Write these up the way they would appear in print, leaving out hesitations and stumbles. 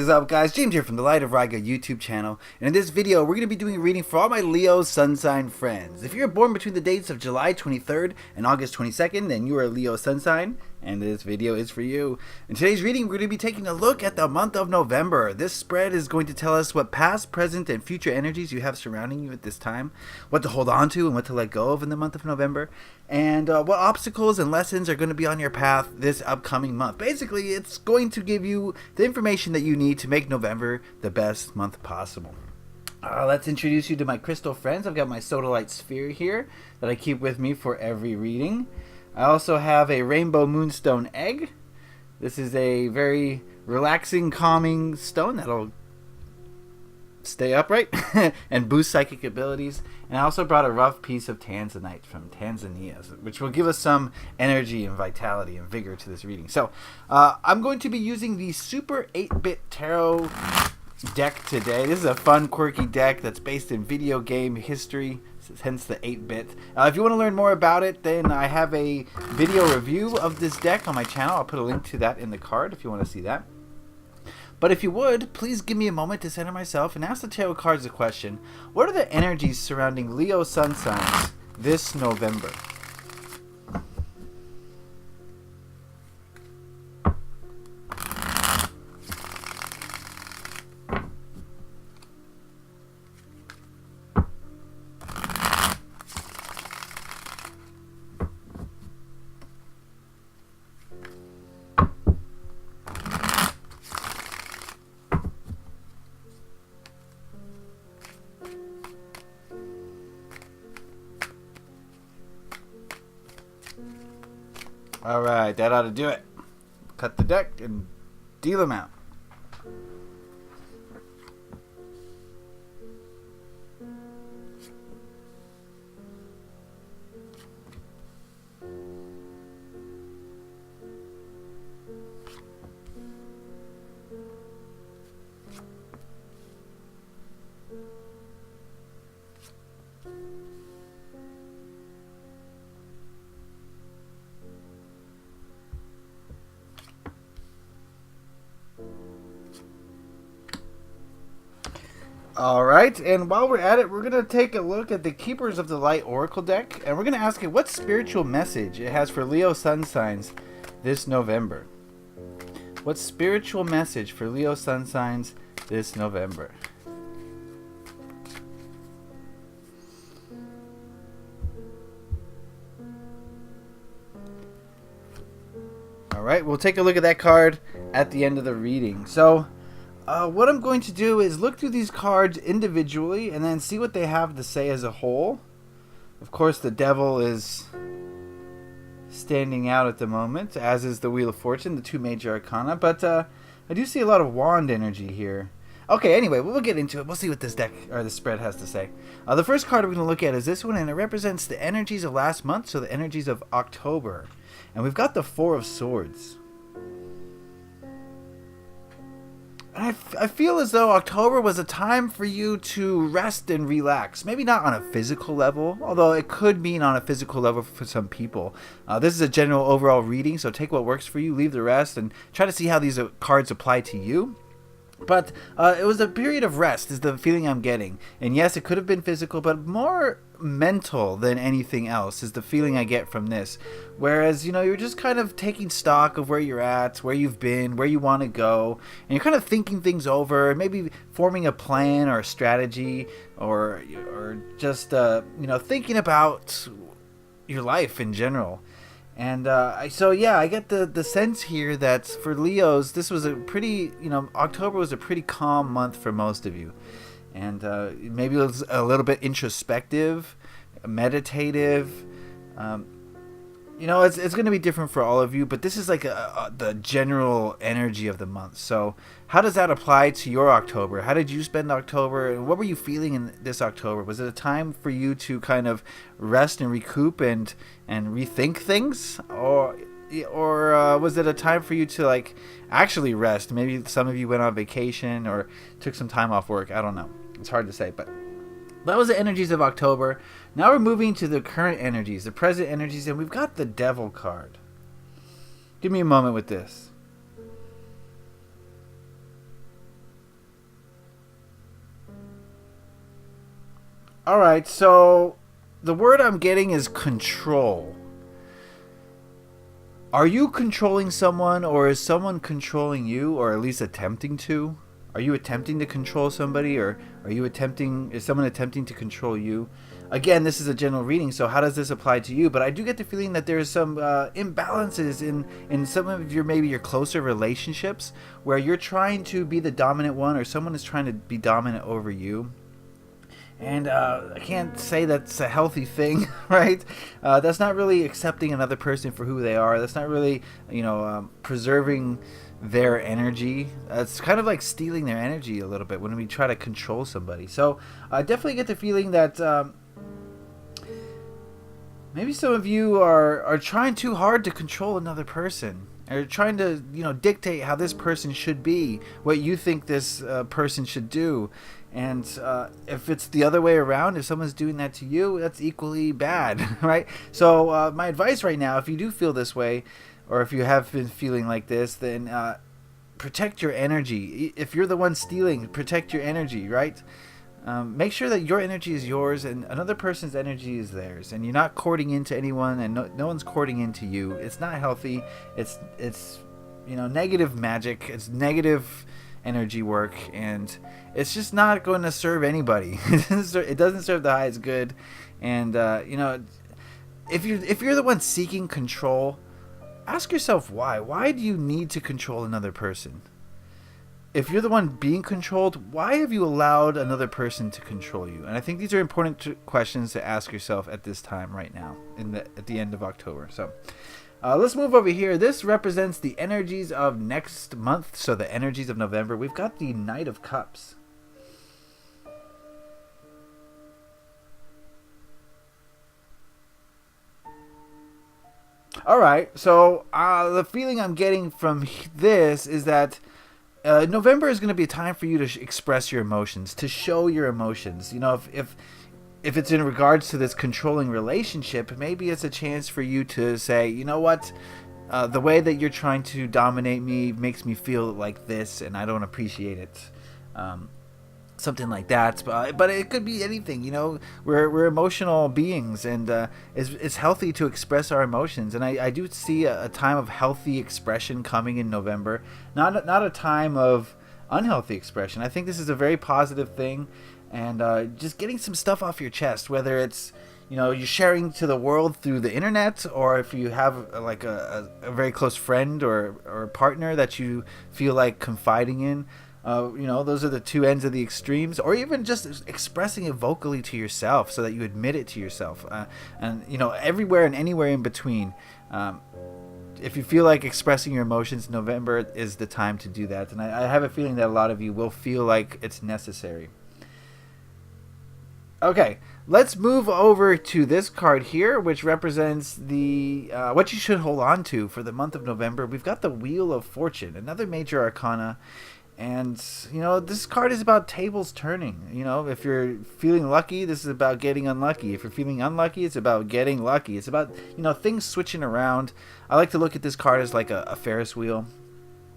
is up, guys? James here from the Light of Riga YouTube channel, and in this video we're going to be doing a reading for all my Leo sun sign friends. If you're born between the dates of July 23rd and August 22nd, then you are a Leo sun sign, and this video is for you. In today's reading, we're going to be taking a look at the month of November. This spread is going to tell us what past, present, and future energies you have surrounding you at this time, what to hold on to and what to let go of in the month of November, and what obstacles and lessons are going to be on your path this upcoming month. Basically, it's going to give you the information that you need to make November the best month possible. Let's introduce you to my crystal friends. I've got my sodalite sphere here that I keep with me for every reading. I also have a rainbow moonstone egg. This is a very relaxing, calming stone that'll stay upright and boost psychic abilities. And I also brought a rough piece of tanzanite from Tanzania, which will give us some energy and vitality and vigor to this reading. So I'm going to be using the Super 8-Bit Tarot deck today. This is a fun, quirky deck that's based in video game history, hence the 8-bit. If you want to learn more about it, then I have a video review of this deck on my channel. I'll put a link to that in the card if you want to see that. But if you would, please give me a moment to center myself and ask the tarot cards a question. What are the energies surrounding Leo sun signs this November? Alright, that ought to do it. Cut the deck and deal them out. Alright, and while we're at it, we're going to take a look at the Keepers of the Light Oracle deck, and we're going to ask it what spiritual message it has for Leo sun signs this November. What spiritual message for Leo sun signs this November? Alright, we'll take a look at that card at the end of the reading. So, what I'm going to do is look through these cards individually and then see what they have to say as a whole. Of course, the Devil is standing out at the moment, as is the Wheel of Fortune, the two major arcana. But I do see a lot of wand energy here. Okay, anyway, we'll get into it. We'll see what this deck or the spread has to say. The first card we're going to look at is this one, and it represents the energies of last month, so the energies of October. And we've got the Four of Swords. I feel as though October was a time for you to rest and relax. Maybe not on a physical level, although it could mean on a physical level for some people. This is a general overall reading, so take what works for you, leave the rest, and try to see how these cards apply to you. But it was a period of rest is the feeling I'm getting. And yes, it could have been physical, but more mental than anything else is the feeling I get from this. Whereas, you know, you're just kind of taking stock of where you're at, where you've been, where you want to go. And you're kind of thinking things over, maybe forming a plan or a strategy, or just, you know, thinking about your life in general. And so yeah, I get the sense here that for Leos, this was a pretty, you know, October was a pretty calm month for most of you. And maybe it was a little bit introspective, meditative. You know, it's going to be different for all of you, but this is like the general energy of the month. So how does that apply to your October? How did you spend October? And what were you feeling in this October? Was it a time for you to kind of rest and recoup and rethink things? Or was it a time for you to like actually rest? Maybe some of you went on vacation or took some time off work. I don't know. It's hard to say, but that was the energies of October. Now we're moving to the current energies, the present energies, and we've got the Devil card. Give me a moment with this. All right, so the word I'm getting is control. Are you controlling someone, or is someone controlling you, or at least attempting to? Are you attempting to control somebody, or is someone attempting to control you? Again, this is a general reading, so how does this apply to you? But I do get the feeling that there's some imbalances in some of maybe your closer relationships, where you're trying to be the dominant one, or someone is trying to be dominant over you. And I can't say that's a healthy thing, right? That's not really accepting another person for who they are. That's not really, preserving their energy. It's kind of like stealing their energy a little bit when we try to control somebody. So I definitely get the feeling that maybe some of you are trying too hard to control another person. Or trying to, dictate how this person should be, what you think this person should do. And if it's the other way around, if someone's doing that to you, that's equally bad, right? So my advice right now, if you do feel this way, or if you have been feeling like this, then protect your energy. If you're the one stealing, protect your energy, right? Make sure that your energy is yours and another person's energy is theirs, and you're not courting into anyone, and no one's courting into you. It's not healthy. It's negative magic. It's negative energy work, and it's just not going to serve anybody. It doesn't serve the highest good. And if you're the one seeking control, ask yourself why. Why do you need to control another person? If you're the one being controlled, why have you allowed another person to control you? And I think these are important questions to ask yourself at this time right now, at the end of October. So let's move over here. This represents the energies of next month, so the energies of November. We've got the Knight of Cups. All right, so the feeling I'm getting from this is that November is going to be a time for you to express your emotions, to show your emotions. If it's in regards to this controlling relationship, maybe it's a chance for you to say, you know what, the way that you're trying to dominate me makes me feel like this, and I don't appreciate it. Something like that, but it could be anything. We're emotional beings, and it's healthy to express our emotions. And I do see a time of healthy expression coming in November, not a time of unhealthy expression. I think this is a very positive thing, and just getting some stuff off your chest, whether it's you're sharing to the world through the internet, or if you have like a very close friend or partner that you feel like confiding in. Those are the two ends of the extremes, or even just expressing it vocally to yourself so that you admit it to yourself, and everywhere and anywhere in between. If you feel like expressing your emotions, November is the time to do that, and I have a feeling that a lot of you will feel like it's necessary. Okay, let's move over to this card here, which represents the what you should hold on to for the month of November. We've got the Wheel of Fortune, another major arcana. And, this card is about tables turning. If you're feeling lucky, this is about getting unlucky. If you're feeling unlucky, it's about getting lucky. It's about, things switching around. I like to look at this card as like a Ferris wheel.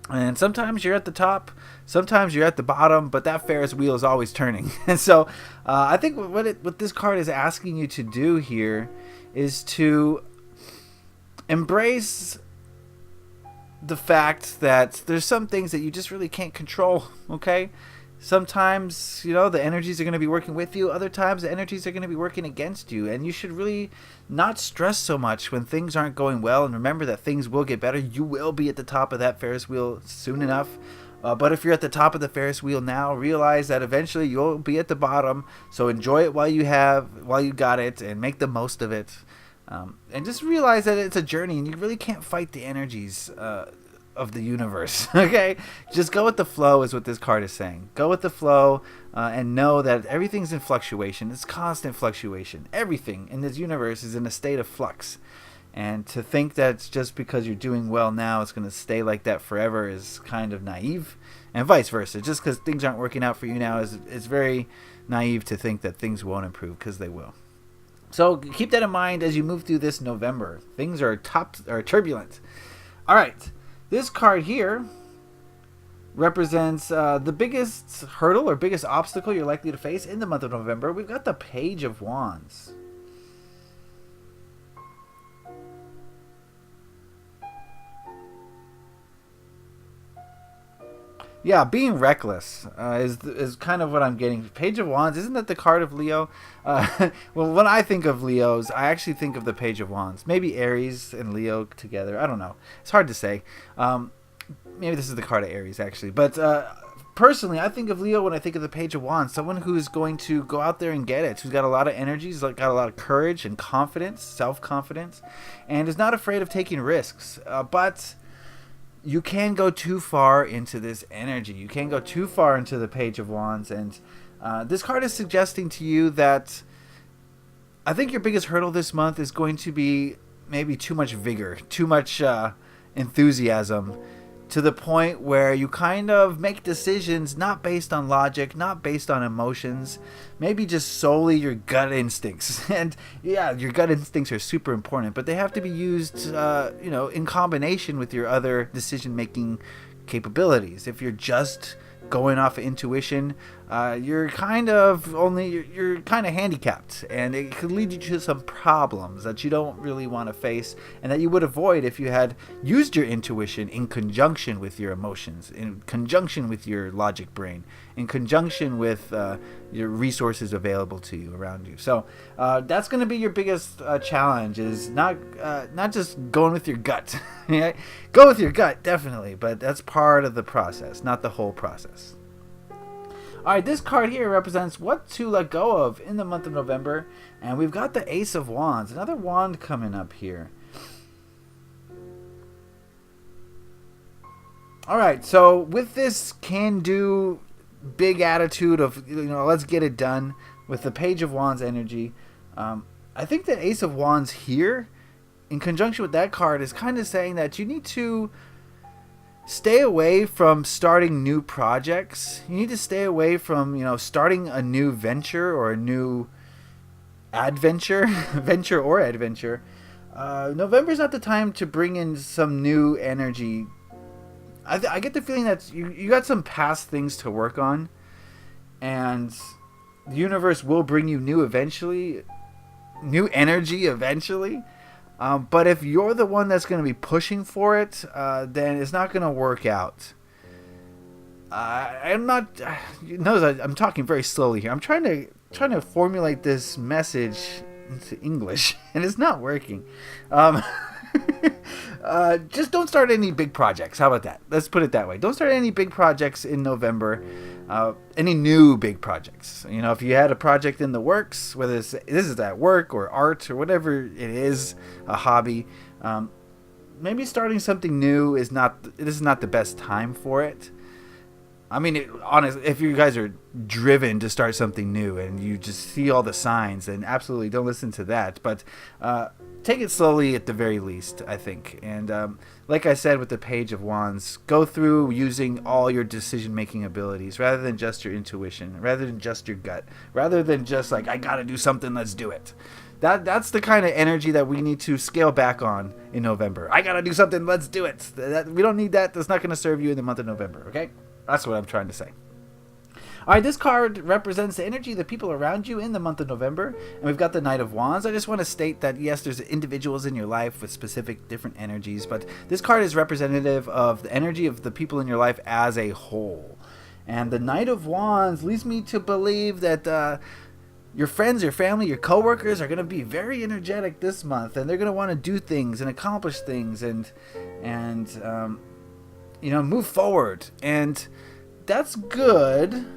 And sometimes you're at the top, sometimes you're at the bottom, but that Ferris wheel is always turning. And so I think what this card is asking you to do here is to embrace the fact that there's some things that you just really can't control, okay? Sometimes, the energies are going to be working with you. Other times, the energies are going to be working against you. And you should really not stress so much when things aren't going well. And remember that things will get better. You will be at the top of that Ferris wheel soon enough. But if you're at the top of the Ferris wheel now, realize that eventually you'll be at the bottom. So enjoy it while you got it, and make the most of it. And just realize that it's a journey, and you really can't fight the energies of the universe. Okay, just go with the flow is what this card is saying. Go with the flow, and know that everything's in fluctuation. It's constant fluctuation. Everything in this universe is in a state of flux. And to think that just because you're doing well now, it's going to stay like that forever is kind of naive, and vice versa. Just because things aren't working out for you now is very naive to think that things won't improve, because they will. So keep that in mind as you move through this November. Things are turbulent. All right, this card here represents the biggest hurdle or biggest obstacle you're likely to face in the month of November. We've got the Page of Wands. Yeah, being reckless is kind of what I'm getting. Page of Wands, isn't that the card of Leo? Well, when I think of Leos, I actually think of the Page of Wands. Maybe Aries and Leo together. I don't know. It's hard to say. Maybe this is the card of Aries, actually. But personally, I think of Leo when I think of the Page of Wands. Someone who's going to go out there and get it. Who's got a lot of energy. Who's got a lot of courage and confidence, self-confidence. And is not afraid of taking risks. But you can go too far into this energy. You can go too far into the Page of Wands. And this card is suggesting to you that I think your biggest hurdle this month is going to be maybe too much vigor, too much enthusiasm, to the point where you kind of make decisions not based on logic, not based on emotions, maybe just solely your gut instincts. And yeah, your gut instincts are super important, but they have to be used, in combination with your other decision-making capabilities. If you're just going off of intuition, you're kind of handicapped, and it could lead you to some problems that you don't really want to face, and that you would avoid if you had used your intuition in conjunction with your emotions, in conjunction with your logic brain, in conjunction with your resources available to you around you. So that's going to be your biggest challenge, is not just going with your gut. Go with your gut, definitely, but that's part of the process, not the whole process. All right, this card here represents what to let go of in the month of November. And we've got the Ace of Wands, another wand coming up here. All right, so with this can-do big attitude of, let's get it done, with the Page of Wands energy, I think the Ace of Wands here, in conjunction with that card, is kind of saying that you need to stay away from starting new projects. You need to stay away from, starting a new venture or a new adventure, venture or adventure. November's not the time to bring in some new energy. I get the feeling that you got some past things to work on, and the universe will bring you new energy eventually. But if you're the one that's going to be pushing for it, then it's not going to work out. I'm not. Notice I'm talking very slowly here. I'm trying to formulate this message into English, and it's not working. Just don't start any big projects. How about that? Let's put it that way. Don't start any big projects in November. Any new big projects. If you had a project in the works, whether this is at work or art or whatever it is, a hobby, maybe starting something new is not the best time for it. I mean, honestly, if you guys are driven to start something new and you just see all the signs, then absolutely don't listen to that. But take it slowly at the very least, I think. And like I said with the Page of Wands, go through using all your decision-making abilities rather than just your intuition, rather than just your gut, rather than just like, I got to do something, let's do it. That's the kind of energy that we need to scale back on in November. I got to do something, let's do it. We don't need that. That's not going to serve you in the month of November, okay? That's what I'm trying to say. All right, this card represents the energy of the people around you in the month of November. And we've got the Knight of Wands. I just want to state that, yes, there's individuals in your life with specific different energies. But this card is representative of the energy of the people in your life as a whole. And the Knight of Wands leads me to believe that your friends, your family, your coworkers are going to be very energetic this month. And they're going to want to do things and accomplish things and move forward. And that's good.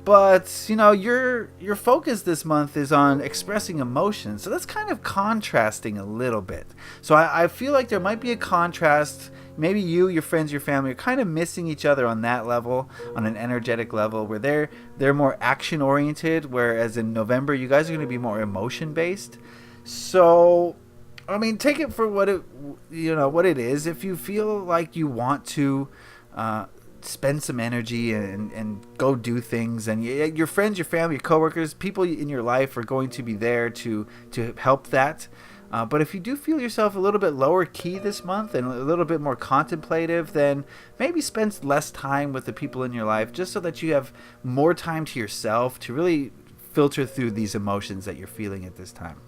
But, your focus this month is on expressing emotions. So that's kind of contrasting a little bit. So I feel like there might be a contrast. Maybe you, your friends, your family are kind of missing each other on that level, on an energetic level, where they're more action-oriented, whereas in November, you guys are going to be more emotion-based. So, I mean, take it for what it is. If you feel like you want to spend some energy and go do things, and your friends, your family, your coworkers, people in your life are going to be there to help that. But if you do feel yourself a little bit lower key this month and a little bit more contemplative, then maybe spend less time with the people in your life just so that you have more time to yourself to really filter through these emotions that you're feeling at this time.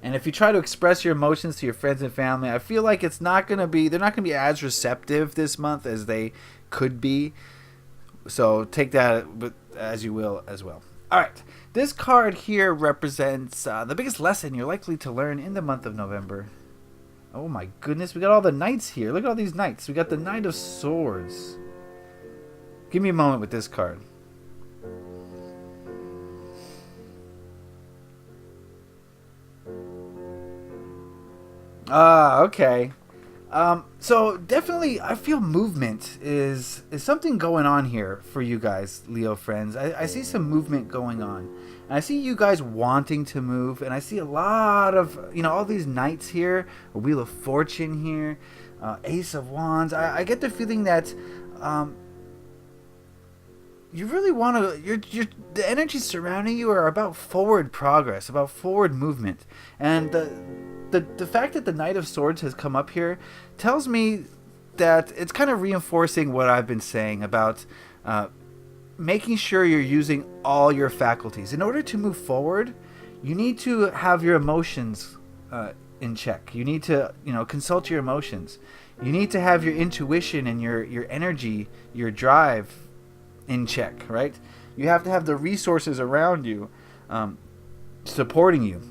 And if you try to express your emotions to your friends and family, I feel like they're not going to be as receptive this month as they could be. So take that as you will as well. All right. This card here represents the biggest lesson you're likely to learn in the month of November. Oh my goodness, we got all the knights here. Look at all these knights. We got the Knight of Swords. Give me a moment with this card. Okay. So definitely, I feel movement is something going on here for you guys, Leo friends. I see some movement going on, and I see you guys wanting to move, and I see a lot of all these knights here, a Wheel of Fortune here, Ace of Wands. I get the feeling that you really want to. The energies surrounding you are about forward progress, about forward movement, and the fact that the Knight of Swords has come up here tells me that it's kind of reinforcing what I've been saying about making sure you're using all your faculties. In order to move forward, you need to have your emotions in check. You need to consult your emotions. You need to have your intuition and your energy, your drive in check, right? You have to have the resources around you supporting you.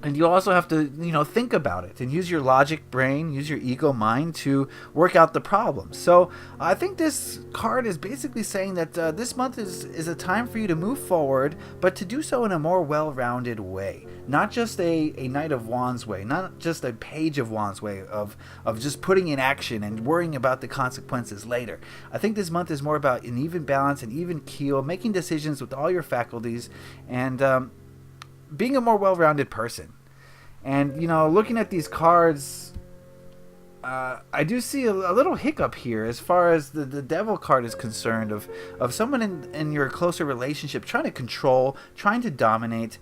And you also have to, think about it and use your logic brain, use your ego mind to work out the problems. So I think this card is basically saying that this month is a time for you to move forward, but to do so in a more well-rounded way. Not just a Knight of Wands way, not just a Page of Wands way of just putting in action and worrying about the consequences later. I think this month is more about an even balance, an even keel, making decisions with all your faculties, and being a more well-rounded person. And looking at these cards, I do see a little hiccup here as far as the Devil card is concerned, of someone in your closer relationship trying to control, trying to dominate.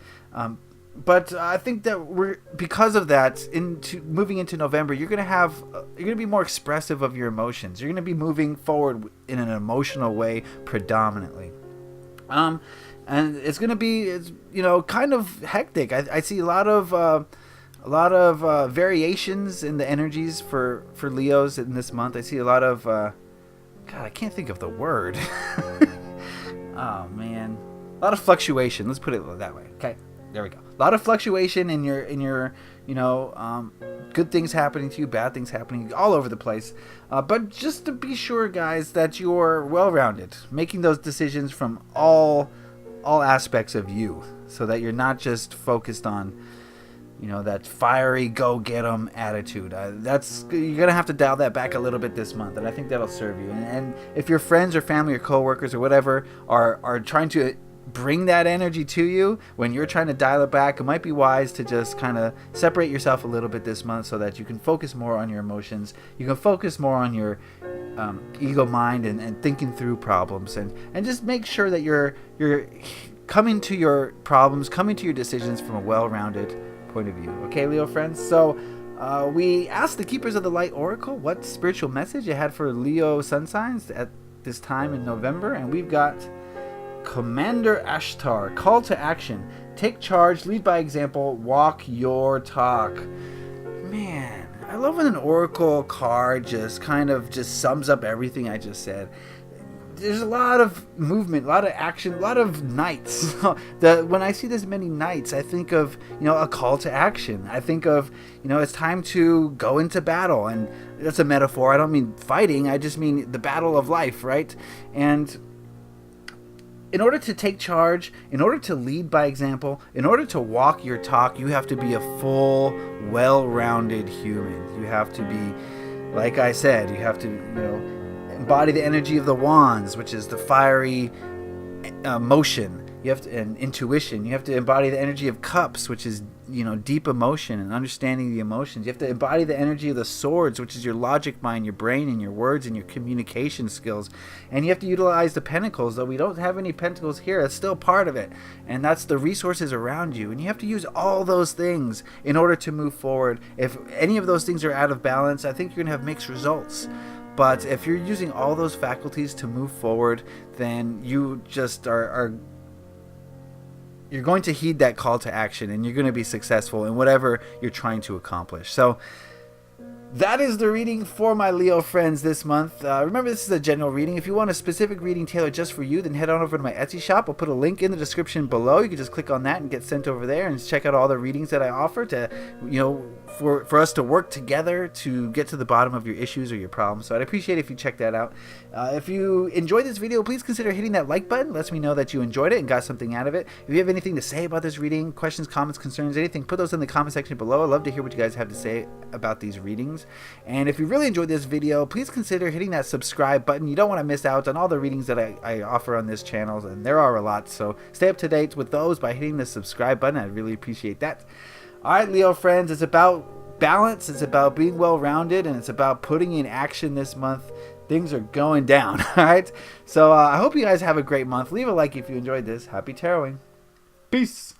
But I think that because of that, moving into November, you're gonna be more expressive of your emotions. You're gonna be moving forward in an emotional way predominantly. And it's gonna be kind of hectic. I see a lot of variations in the energies for Leos in this month. I see a lot of God, I can't think of the word. Oh man, a lot of fluctuation. Let's put it that way. Okay, there we go. A lot of fluctuation in your good things happening to you, bad things happening all over the place. But just to be sure, guys, that you're well-rounded, making those decisions from all aspects of you, so that you're not just focused on that fiery go get 'em attitude. You're gonna have to dial that back a little bit this month, and I think that'll serve you. And if your friends or family or coworkers or whatever are trying to bring that energy to you when you're trying to dial it back, it might be wise to just kind of separate yourself a little bit this month so that you can focus more on your emotions. You can focus more on your ego mind and thinking through problems, and just make sure that you're coming to your problems, coming to your decisions from a well-rounded point of view. Okay, Leo friends? So we asked the Keepers of the Light Oracle what spiritual message it had for Leo sun signs at this time in November, and we've got Commander Ashtar, call to action. Take charge, lead by example, walk your talk. Man, I love when an oracle card just sums up everything I just said. There's a lot of movement, a lot of action, a lot of knights. When I see this many knights, I think of a call to action. I think of it's time to go into battle, and that's a metaphor. I don't mean fighting. I just mean the battle of life, right? And in order to take charge, in order to lead by example, in order to walk your talk, you have to be a full, well-rounded human. You have to be, like I said, you have to, embody the energy of the wands, which is the fiery motion. You have to, and intuition. You have to embody the energy of cups, which is, deep emotion and understanding the emotions. You have to embody the energy of the swords, which is your logic mind, your brain, and your words and your communication skills. And you have to utilize the pentacles, though we don't have any pentacles here. That's still part of it. And that's the resources around you. And you have to use all those things in order to move forward. If any of those things are out of balance, I think you're going to have mixed results. But if you're using all those faculties to move forward, then you just you're going to heed that call to action, and you're going to be successful in whatever you're trying to accomplish. So that is the reading for my Leo friends this month. Remember, this is a general reading. If you want a specific reading tailored just for you, then head on over to my Etsy shop. I'll put a link in the description below. You can just click on that and get sent over there and check out all the readings that I offer to, for us to work together to get to the bottom of your issues or your problems. So I'd appreciate it if you check that out. If you enjoyed this video, please consider hitting that like button. It lets me know that you enjoyed it and got something out of it. If you have anything to say about this reading, questions, comments, concerns, anything, put those in the comment section below. I'd love to hear what you guys have to say about these readings. And if you really enjoyed this video, please consider hitting that subscribe button. You don't want to miss out on all the readings that I offer on this channel, and there are a lot. So stay up to date with those by hitting the subscribe button. I'd really appreciate that. All right, Leo friends, it's about balance, it's about being well-rounded, and it's about putting in action this month. Things are going down, all right? So I hope you guys have a great month. Leave a like if you enjoyed this. Happy taroting. Peace.